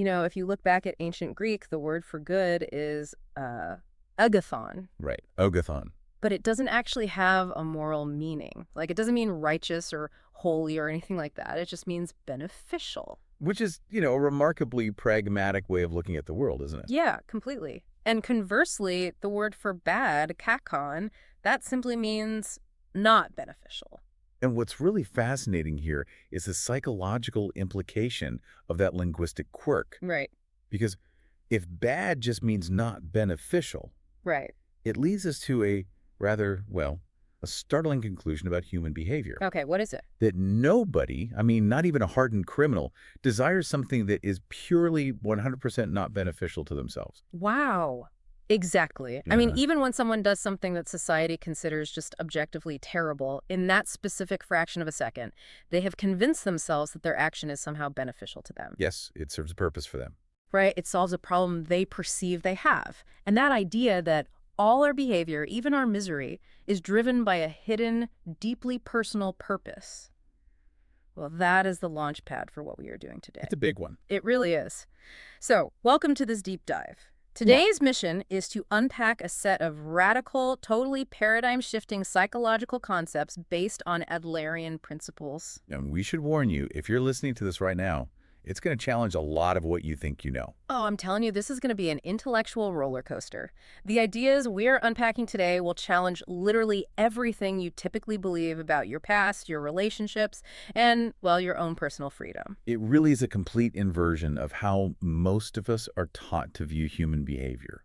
If you look back at ancient Greek, the word for good is agathon. Right. Ogathon. But it doesn't actually have a moral meaning. Like, it doesn't mean righteous or holy or anything like that. It just means beneficial. Which is, a remarkably pragmatic way of looking at the world, isn't it? Yeah, completely. And conversely, the word for bad, kakon, that simply means not beneficial. And what's really fascinating here is the psychological implication of that linguistic quirk. Right. Because if bad just means not beneficial, Right. it leads us to a rather, a startling conclusion about human behavior. Okay, what is it? That nobody, not even a hardened criminal, desires something that is purely 100% not beneficial to themselves. Wow. Exactly. I mean, even when someone does something that society considers just objectively terrible, in that specific fraction of a second, they have convinced themselves that their action is somehow beneficial to them. Yes, it serves a purpose for them. Right? It solves a problem they perceive they have. And that idea that all our behavior, even our misery, is driven by a hidden, deeply personal purpose. Well, that is the launch pad for what we are doing today. It's a big one. It really is. So, welcome to this deep dive. Today's mission is to unpack a set of radical, totally paradigm-shifting psychological concepts based on Adlerian principles. And we should warn you, if you're listening to this right now, it's going to challenge a lot of what you think you know. Oh, I'm telling you, this is going to be an intellectual roller coaster. The ideas we're unpacking today will challenge literally everything you typically believe about your past, your relationships, and, your own personal freedom. It really is a complete inversion of how most of us are taught to view human behavior.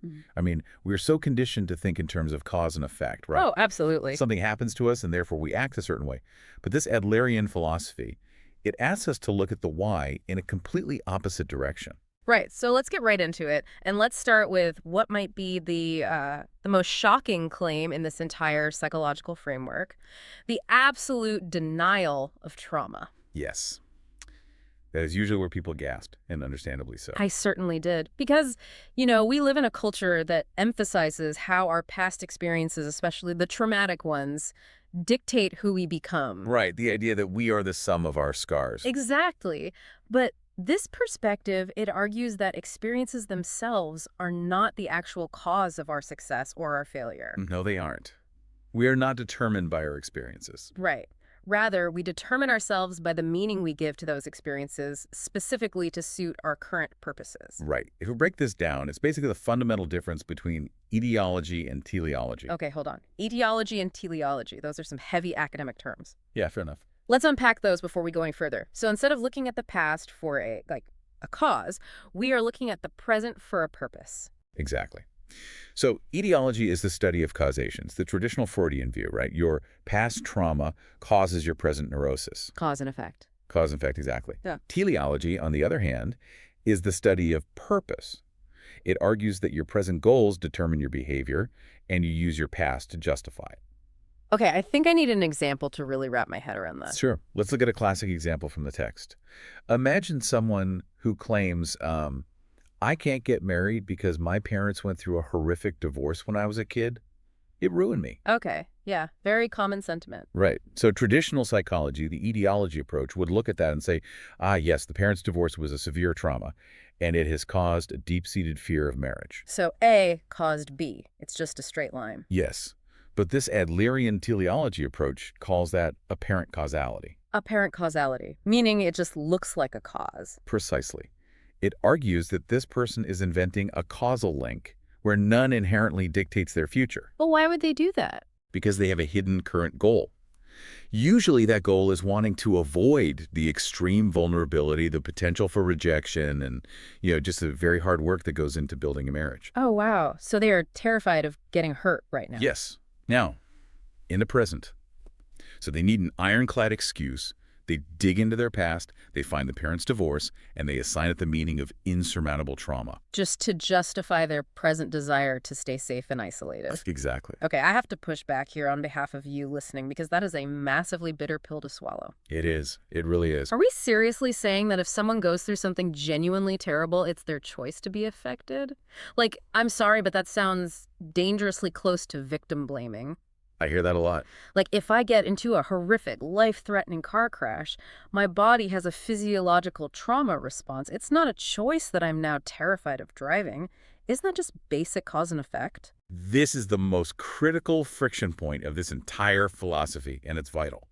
We're so conditioned to think in terms of cause and effect, right? Oh, absolutely. Something happens to us, and therefore we act a certain way. But this Adlerian philosophy, it asks us to look at the why in a completely opposite direction. Right. So let's get right into it. And let's start with what might be the most shocking claim in this entire psychological framework: the absolute denial of trauma. Yes. That is usually where people gasped, and understandably so. I certainly did. Because, we live in a culture that emphasizes how our past experiences, especially the traumatic ones, dictate who we become. Right, the idea that we are the sum of our scars. Exactly. But this perspective, it argues that experiences themselves are not the actual cause of our success or our failure. No, they aren't. We are not determined by our experiences. Right. Rather, we determine ourselves by the meaning we give to those experiences, specifically to suit our current purposes. Right. If we break this down, it's basically the fundamental difference between etiology and teleology. Okay, hold on. Etiology and teleology, those are some heavy academic terms. Yeah, fair enough. Let's unpack those before we go any further. So instead of looking at the past for a cause, we are looking at the present for a purpose. Exactly. So etiology is the study of causation. It's the traditional Freudian view, right? Your past trauma causes your present neurosis. Cause and effect. Cause and effect, exactly. Yeah. Teleology, on the other hand, is the study of purpose. It argues that your present goals determine your behavior, and you use your past to justify it. Okay, I think I need an example to really wrap my head around that. Sure. Let's look at a classic example from the text. Imagine someone who claims, I can't get married because my parents went through a horrific divorce when I was a kid. It ruined me. Okay, yeah, very common sentiment. Right. So traditional psychology, the etiology approach, would look at that and say, yes, the parents' divorce was a severe trauma, and it has caused a deep-seated fear of marriage. So A caused B. It's just a straight line. Yes. But this Adlerian teleology approach calls that apparent causality. Apparent causality, meaning it just looks like a cause. Precisely. It argues that this person is inventing a causal link where none inherently dictates their future. But why would they do that? Because they have a hidden current goal. Usually that goal is wanting to avoid the extreme vulnerability, the potential for rejection, and, just the very hard work that goes into building a marriage. Oh, wow. So they are terrified of getting hurt right now. Yes. Now, in the present. So they need an ironclad excuse. They dig into their past, they find the parents' divorce, and they assign it the meaning of insurmountable trauma. Just to justify their present desire to stay safe and isolated. Exactly. Okay, I have to push back here on behalf of you listening because that is a massively bitter pill to swallow. It is. It really is. Are we seriously saying that if someone goes through something genuinely terrible, it's their choice to be affected? I'm sorry, but that sounds dangerously close to victim blaming. I hear that a lot. Like, if I get into a horrific, life-threatening car crash, my body has a physiological trauma response. It's not a choice that I'm now terrified of driving. Isn't that just basic cause and effect? This is the most critical friction point of this entire philosophy, and it's vital.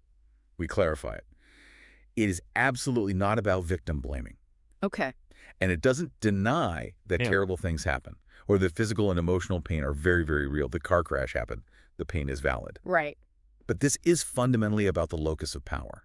We clarify it. It is absolutely not about victim blaming. Okay. And it doesn't deny that terrible things happen or that physical and emotional pain are very, very real. The car crash happened. The pain is valid. Right. But this is fundamentally about the locus of power.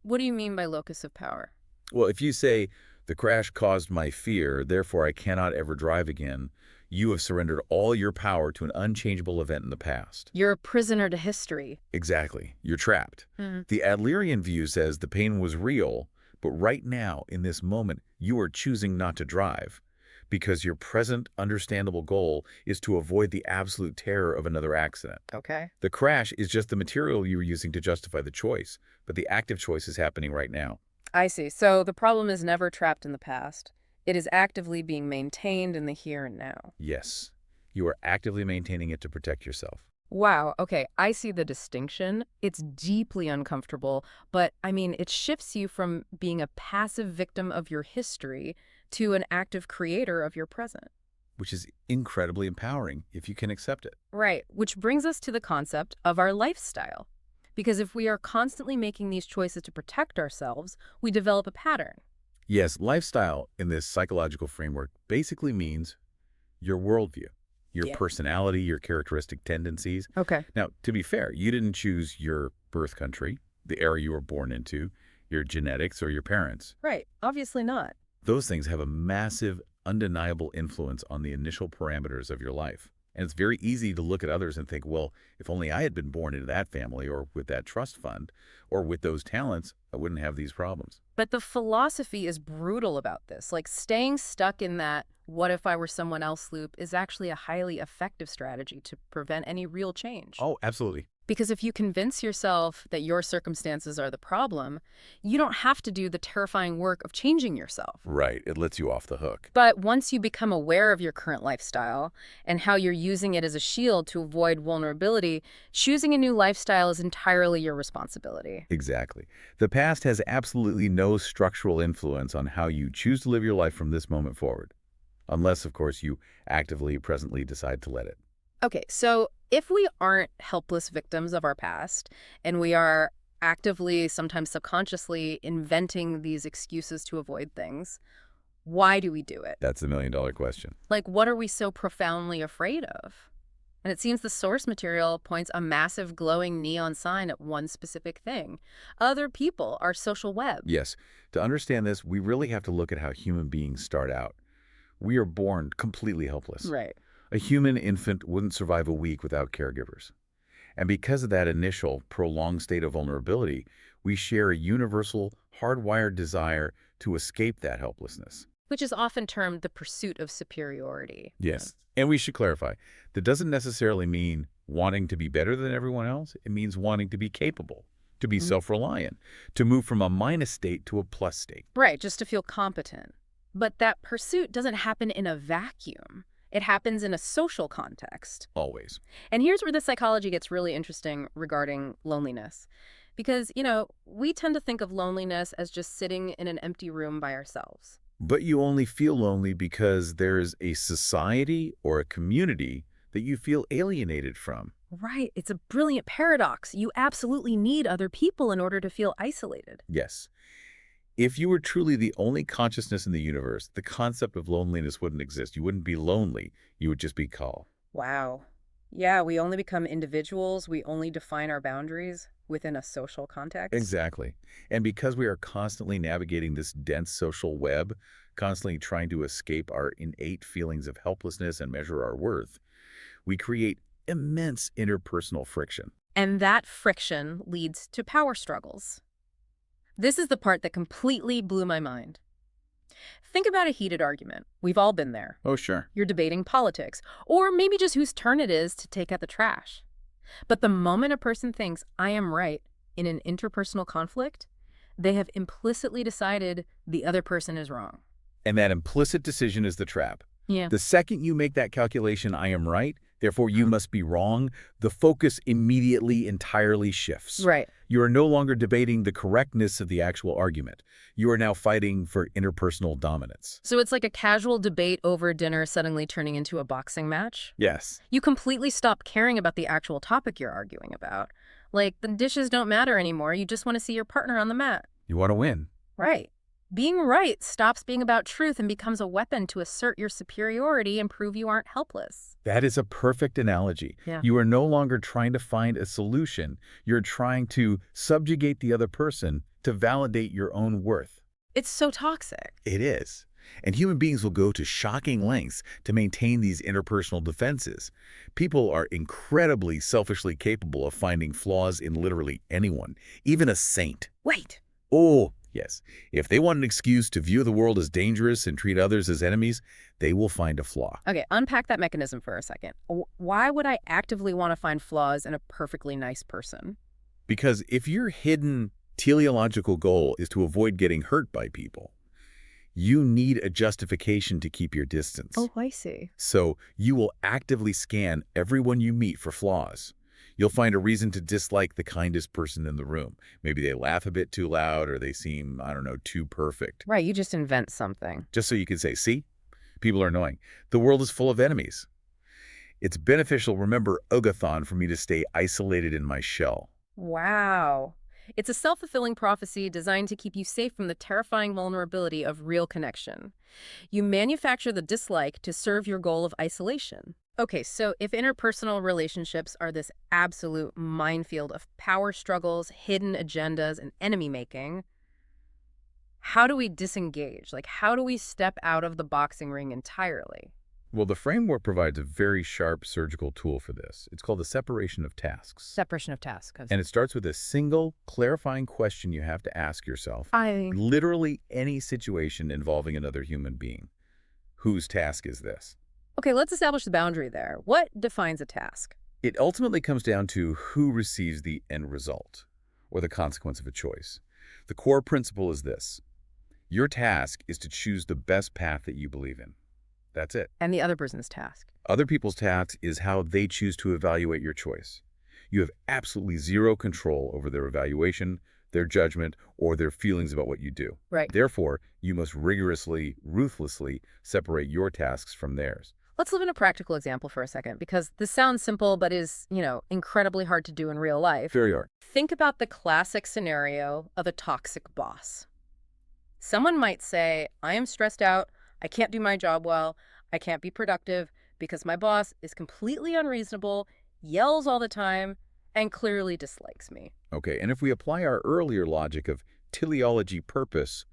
What do you mean by locus of power? Well, if you say, the crash caused my fear, therefore I cannot ever drive again, you have surrendered all your power to an unchangeable event in the past. You're a prisoner to history. Exactly. You're trapped. Mm-hmm. The Adlerian view says the pain was real, but right now, in this moment, you are choosing not to drive because your present understandable goal is to avoid the absolute terror of another accident. Okay. The crash is just the material you were using to justify the choice, but the active choice is happening right now. I see. So the problem is never trapped in the past. It is actively being maintained in the here and now. Yes, you are actively maintaining it to protect yourself. Wow, okay, I see the distinction. It's deeply uncomfortable, but I mean, it shifts you from being a passive victim of your history to an active creator of your present. Which is incredibly empowering if you can accept it. Right, which brings us to the concept of our lifestyle. Because if we are constantly making these choices to protect ourselves, we develop a pattern. Yes, lifestyle in this psychological framework basically means your worldview, your personality, your characteristic tendencies. Okay. Now, to be fair, you didn't choose your birth country, the era you were born into, your genetics, or your parents. Right, obviously not. Those things have a massive, undeniable influence on the initial parameters of your life. And it's very easy to look at others and think, well, if only I had been born into that family or with that trust fund or with those talents, I wouldn't have these problems. But the philosophy is brutal about this. Like, staying stuck in that what if I were someone else loop is actually a highly effective strategy to prevent any real change. Oh, absolutely. Because if you convince yourself that your circumstances are the problem, you don't have to do the terrifying work of changing yourself. Right. It lets you off the hook. But once you become aware of your current lifestyle and how you're using it as a shield to avoid vulnerability, choosing a new lifestyle is entirely your responsibility. Exactly. The past has absolutely no structural influence on how you choose to live your life from this moment forward. Unless, of course, you actively, presently decide to let it. Okay, so if we aren't helpless victims of our past and we are actively, sometimes subconsciously, inventing these excuses to avoid things, why do we do it? That's the million-dollar question. Like, what are we so profoundly afraid of? And it seems the source material points a massive glowing neon sign at one specific thing. Other people, our social web. Yes. To understand this, we really have to look at how human beings start out. We are born completely helpless. Right. A human infant wouldn't survive a week without caregivers. And because of that initial, prolonged state of vulnerability, we share a universal, hardwired desire to escape that helplessness. Which is often termed the pursuit of superiority. Yes. And we should clarify, that doesn't necessarily mean wanting to be better than everyone else. It means wanting to be capable, to be self-reliant, to move from a minus state to a plus state. Right, just to feel competent. But that pursuit doesn't happen in a vacuum. It happens in a social context. Always. And here's where the psychology gets really interesting regarding loneliness. Because, we tend to think of loneliness as just sitting in an empty room by ourselves. But you only feel lonely because there is a society or a community that you feel alienated from. Right. It's a brilliant paradox. You absolutely need other people in order to feel isolated. Yes. If you were truly the only consciousness in the universe, the concept of loneliness wouldn't exist. You wouldn't be lonely. You would just be calm. Wow. Yeah, we only become individuals. We only define our boundaries within a social context. Exactly. And because we are constantly navigating this dense social web, constantly trying to escape our innate feelings of helplessness and measure our worth, we create immense interpersonal friction. And that friction leads to power struggles. This is the part that completely blew my mind. Think about a heated argument. We've all been there. Oh, sure. You're debating politics, or maybe just whose turn it is to take out the trash. But the moment a person thinks, I am right, in an interpersonal conflict, they have implicitly decided the other person is wrong. And that implicit decision is the trap. Yeah. The second you make that calculation, I am right, Therefore, you must be wrong. The focus immediately entirely shifts. Right. You are no longer debating the correctness of the actual argument. You are now fighting for interpersonal dominance. So it's like a casual debate over dinner suddenly turning into a boxing match? Yes. You completely stop caring about the actual topic you're arguing about. Like, the dishes don't matter anymore. You just want to see your partner on the mat. You want to win. Right. Being right stops being about truth and becomes a weapon to assert your superiority and prove you aren't helpless. That is a perfect analogy. Yeah. You are no longer trying to find a solution. You're trying to subjugate the other person to validate your own worth. It's so toxic. It is. And human beings will go to shocking lengths to maintain these interpersonal defenses. People are incredibly selfishly capable of finding flaws in literally anyone, even a saint. Wait. Oh, yes. If they want an excuse to view the world as dangerous and treat others as enemies, they will find a flaw. Okay, unpack that mechanism for a second. Why would I actively want to find flaws in a perfectly nice person? Because if your hidden teleological goal is to avoid getting hurt by people, you need a justification to keep your distance. Oh, I see. So you will actively scan everyone you meet for flaws. You'll find a reason to dislike the kindest person in the room. Maybe they laugh a bit too loud or they seem, I don't know, too perfect. Right, you just invent something. Just so you can say, see, people are annoying. The world is full of enemies. It's beneficial, remember Ogathon, for me to stay isolated in my shell. Wow. It's a self-fulfilling prophecy designed to keep you safe from the terrifying vulnerability of real connection. You manufacture the dislike to serve your goal of isolation. Okay, so if interpersonal relationships are this absolute minefield of power struggles, hidden agendas, and enemy-making, how do we disengage? Like, how do we step out of the boxing ring entirely? Well, the framework provides a very sharp surgical tool for this. It's called the separation of tasks. Separation of tasks. And it starts with a single, clarifying question you have to ask yourself. Literally any situation involving another human being. Whose task is this? Okay, let's establish the boundary there. What defines a task? It ultimately comes down to who receives the end result, or the consequence of a choice. The core principle is this. Your task is to choose the best path that you believe in. That's it. And the other person's task. Other people's task is how they choose to evaluate your choice. You have absolutely zero control over their evaluation, their judgment, or their feelings about what you do. Right. Therefore, you must rigorously, ruthlessly separate your tasks from theirs. Let's live in a practical example for a second, because this sounds simple, but is, incredibly hard to do in real life. Very hard. Think about the classic scenario of a toxic boss. Someone might say, I am stressed out, I can't do my job well, I can't be productive because my boss is completely unreasonable, yells all the time, and clearly dislikes me. Okay, and if we apply our earlier logic of teleology purpose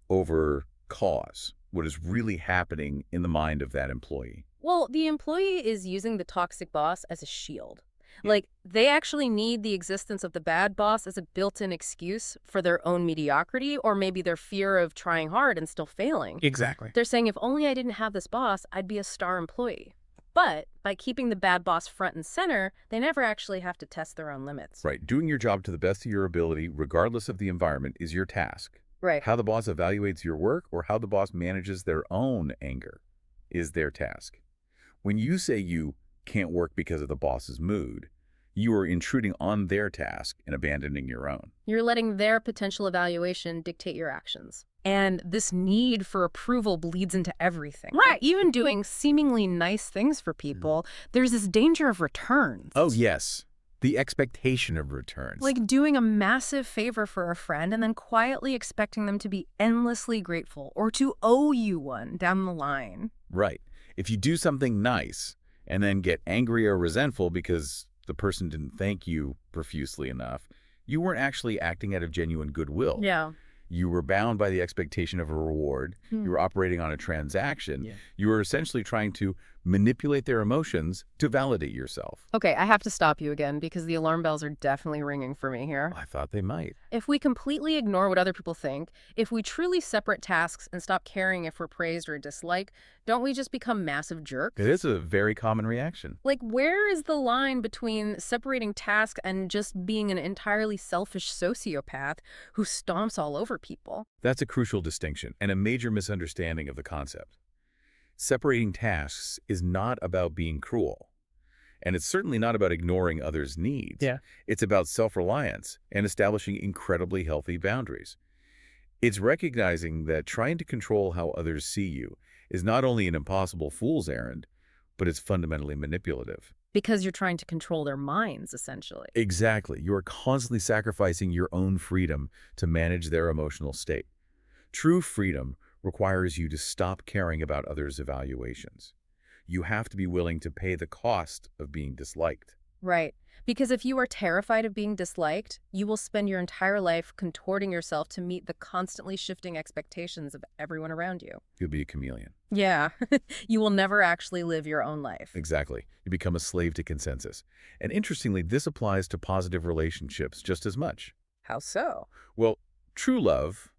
over cause, what is really happening in the mind of that employee? Well, the employee is using the toxic boss as a shield. Like, they actually need the existence of the bad boss as a built-in excuse for their own mediocrity or maybe their fear of trying hard and still failing. Exactly. They're saying, if only I didn't have this boss, I'd be a star employee. But by keeping the bad boss front and center, they never actually have to test their own limits. Right. Doing your job to the best of your ability, regardless of the environment, is your task. Right. How the boss evaluates your work or how the boss manages their own anger is their task. When you say you can't work because of the boss's mood, you are intruding on their task and abandoning your own. You're letting their potential evaluation dictate your actions. And this need for approval bleeds into everything. Right. Even doing seemingly nice things for people, there's this danger of returns. Oh, yes. The expectation of returns. Like doing a massive favor for a friend and then quietly expecting them to be endlessly grateful or to owe you one down the line. Right. If you do something nice and then get angry or resentful because the person didn't thank you profusely enough, you weren't actually acting out of genuine goodwill. Yeah. You were bound by the expectation of a reward. You were operating on a transaction. You were essentially trying to manipulate their emotions to validate yourself. Okay, I have to stop you again because the alarm bells are definitely ringing for me here. I thought they might. If we completely ignore what other people think, if we truly separate tasks and stop caring if we're praised or disliked, don't we just become massive jerks? It is a very common reaction. Like, where is the line between separating tasks and just being an entirely selfish sociopath who stomps all over people? That's a crucial distinction and a major misunderstanding of the concept. Separating tasks is not about being cruel. And it's certainly not about ignoring others' needs. Yeah. It's about self-reliance and establishing incredibly healthy boundaries. It's recognizing that trying to control how others see you is not only an impossible fool's errand, but it's fundamentally manipulative. Because you're trying to control their minds, essentially. Exactly. You are constantly sacrificing your own freedom to manage their emotional state. True freedom requires you to stop caring about others' evaluations. You have to be willing to pay the cost of being disliked. Right. Because if you are terrified of being disliked, you will spend your entire life contorting yourself to meet the constantly shifting expectations of everyone around you. You'll be a chameleon. Yeah. You will never actually live your own life. Exactly. You become a slave to consensus. And interestingly, this applies to positive relationships just as much. How so? Well, true love,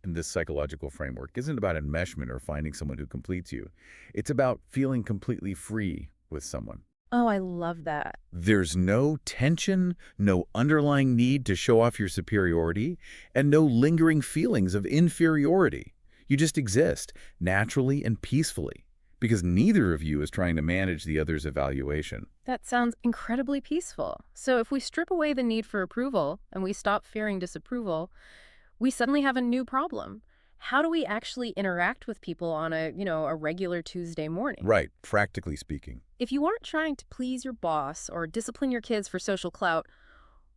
in this psychological framework, isn't about enmeshment or finding someone who completes you. It's about feeling completely free with someone. Oh, I love that. There's no tension, no underlying need to show off your superiority, and no lingering feelings of inferiority. You just exist, naturally and peacefully, because neither of you is trying to manage the other's evaluation. That sounds incredibly peaceful. So if we strip away the need for approval and we stop fearing disapproval, we suddenly have a new problem. How do we actually interact with people on a regular Tuesday morning? Right, practically speaking. If you aren't trying to please your boss or discipline your kids for social clout,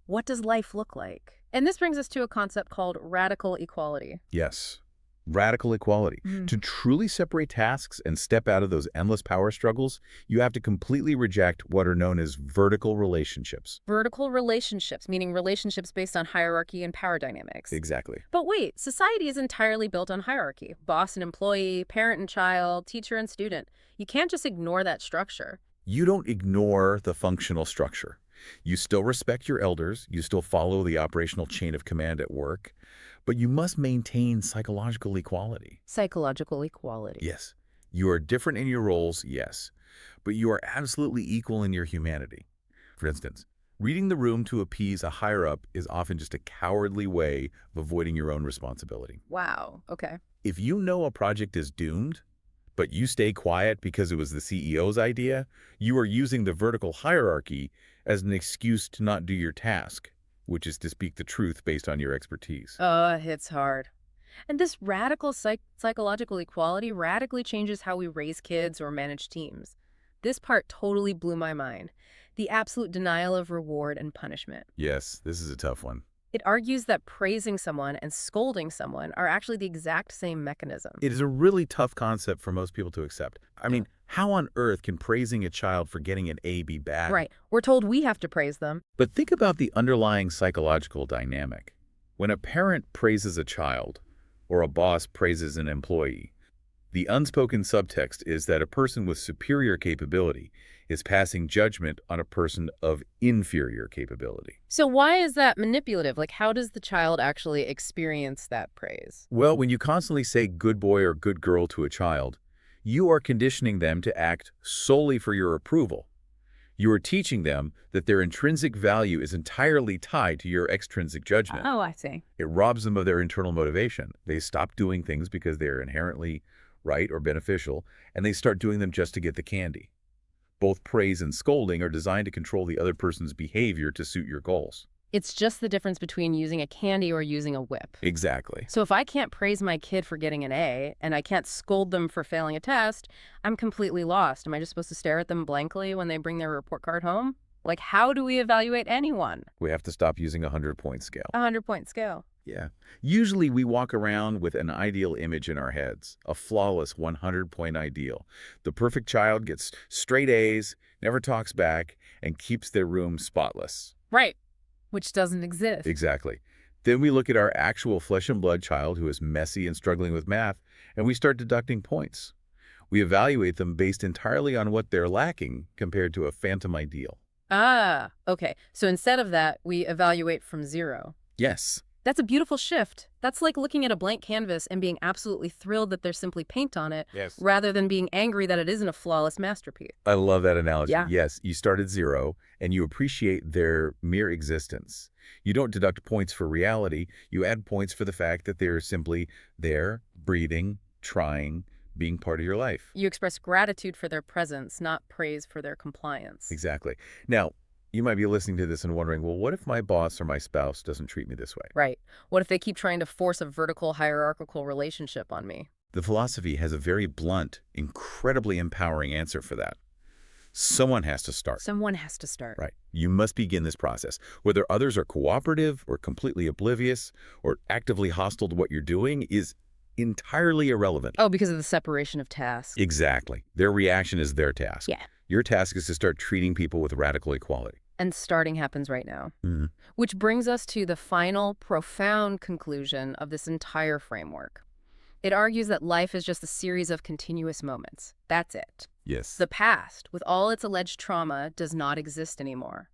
what does life look like? And this brings us to a concept called radical equality. Yes. Radical equality. To truly separate tasks and step out of those endless power struggles, you have to completely reject what are known as vertical relationships. Vertical relationships, meaning relationships based on hierarchy and power dynamics. Exactly. But wait, society is entirely built on hierarchy. Boss and employee, parent and child, teacher and student. You can't just ignore that structure. You don't ignore the functional structure. You still respect your elders, you still follow the operational chain of command at work, but you must maintain psychological equality. Psychological equality. Yes. You are different in your roles, yes, but you are absolutely equal in your humanity. For instance, reading the room to appease a higher-up is often just a cowardly way of avoiding your own responsibility. Wow, okay. If you know a project is doomed, but you stay quiet because it was the CEO's idea, you are using the vertical hierarchy as an excuse to not do your task, which is to speak the truth based on your expertise. Oh, it hits hard. And this radical psychological equality radically changes how we raise kids or manage teams. This part totally blew my mind. The absolute denial of reward and punishment. Yes, this is a tough one. It argues that praising someone and scolding someone are actually the exact same mechanism. It is a really tough concept for most people to accept. I mean, how on earth can praising a child for getting an A be bad? Right. We're told we have to praise them. But think about the underlying psychological dynamic. When a parent praises a child, or a boss praises an employee, the unspoken subtext is that a person with superior capability is passing judgment on a person of inferior capability. So why is that manipulative? Like, how does the child actually experience that praise? Well, when you constantly say good boy or good girl to a child, you are conditioning them to act solely for your approval. You are teaching them that their intrinsic value is entirely tied to your extrinsic judgment. Oh, I see. It robs them of their internal motivation. They stop doing things because they're inherently right or beneficial, and they start doing them just to get the candy. Both praise and scolding are designed to control the other person's behavior to suit your goals. It's just the difference between using a candy or using a whip. Exactly. So if I can't praise my kid for getting an A and I can't scold them for failing a test, I'm completely lost. Am I just supposed to stare at them blankly when they bring their report card home? Like, how do we evaluate anyone? We have to stop using a 100-point scale. 100-point scale. Yeah. Usually we walk around with an ideal image in our heads, a flawless 100-point ideal. The perfect child gets straight A's, never talks back, and keeps their room spotless. Right. Which doesn't exist. Exactly. Then we look at our actual flesh and blood child who is messy and struggling with math, and we start deducting points. We evaluate them based entirely on what they're lacking compared to a phantom ideal. Ah, okay. So instead of that, we evaluate from 0. Yes. That's a beautiful shift. That's like looking at a blank canvas and being absolutely thrilled that there's simply paint on it, Yes. rather than being angry that it isn't a flawless masterpiece. I love that analogy. Yeah. Yes, you start at 0, and you appreciate their mere existence. You don't deduct points for reality. You add points for the fact that they're simply there, breathing, trying, being part of your life. You express gratitude for their presence, not praise for their compliance. Exactly. Now, you might be listening to this and wondering, well, what if my boss or my spouse doesn't treat me this way? Right. What if they keep trying to force a vertical hierarchical relationship on me? The philosophy has a very blunt, incredibly empowering answer for that. Someone has to start. Someone has to start. Right. You must begin this process. Whether others are cooperative or completely oblivious or actively hostile to what you're doing is entirely irrelevant. Oh, because of the separation of tasks. Exactly. Their reaction is their task. Yeah. Your task is to start treating people with radical equality. And starting happens right now. Mm-hmm. Which brings us to the final, profound conclusion of this entire framework. It argues that life is just a series of continuous moments. That's it. Yes. The past, with all its alleged trauma, does not exist anymore.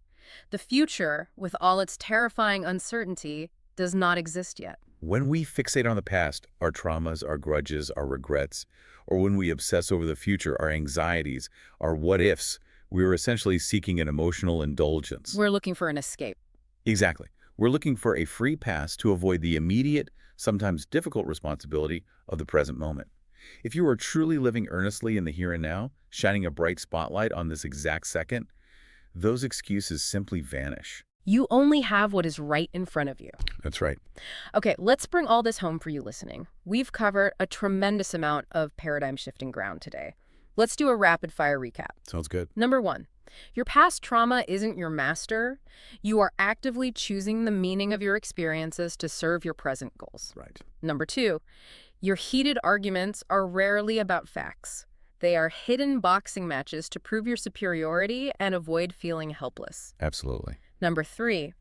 The future, with all its terrifying uncertainty, does not exist yet. When we fixate on the past, our traumas, our grudges, our regrets, or when we obsess over the future, our anxieties, our what-ifs, we are essentially seeking an emotional indulgence. We're looking for an escape. Exactly. We're looking for a free pass to avoid the immediate, sometimes difficult responsibility of the present moment. If you are truly living earnestly in the here and now, shining a bright spotlight on this exact second, those excuses simply vanish. You only have what is right in front of you. That's right. Okay, let's bring all this home for you listening. We've covered a tremendous amount of paradigm-shifting ground today. Let's do a rapid-fire recap. Sounds good. Number 1, your past trauma isn't your master. You are actively choosing the meaning of your experiences to serve your present goals. Right. Number 2, your heated arguments are rarely about facts. They are hidden boxing matches to prove your superiority and avoid feeling helpless. Absolutely. Number 3,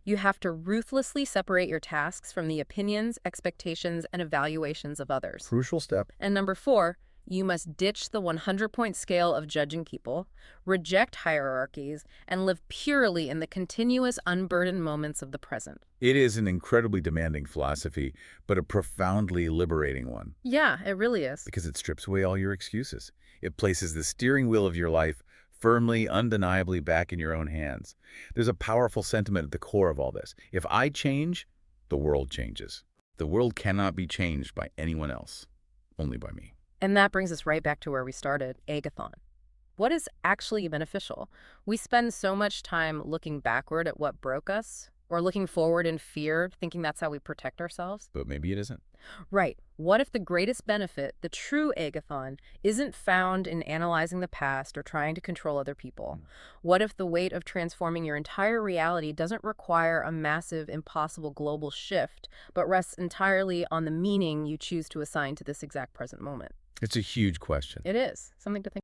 you have to ruthlessly separate your tasks from the opinions, expectations, and evaluations of others. Crucial step. And number 4, you must ditch the 100-point scale of judging people, reject hierarchies, and live purely in the continuous, unburdened moments of the present. It is an incredibly demanding philosophy, but a profoundly liberating one, Yeah, it really is. because it strips away all your excuses. It places the steering wheel of your life firmly, undeniably back in your own hands. There's a powerful sentiment at the core of all this. If I change, the world changes. The world cannot be changed by anyone else, only by me. And that brings us right back to where we started, agathon. What is actually beneficial? We spend so much time looking backward at what broke us, or looking forward in fear, thinking that's how we protect ourselves. But maybe it isn't. Right. What if the greatest benefit, the true agathon, isn't found in analyzing the past or trying to control other people? What if the weight of transforming your entire reality doesn't require a massive, impossible global shift, but rests entirely on the meaning you choose to assign to this exact present moment? It's a huge question. It is. Something to think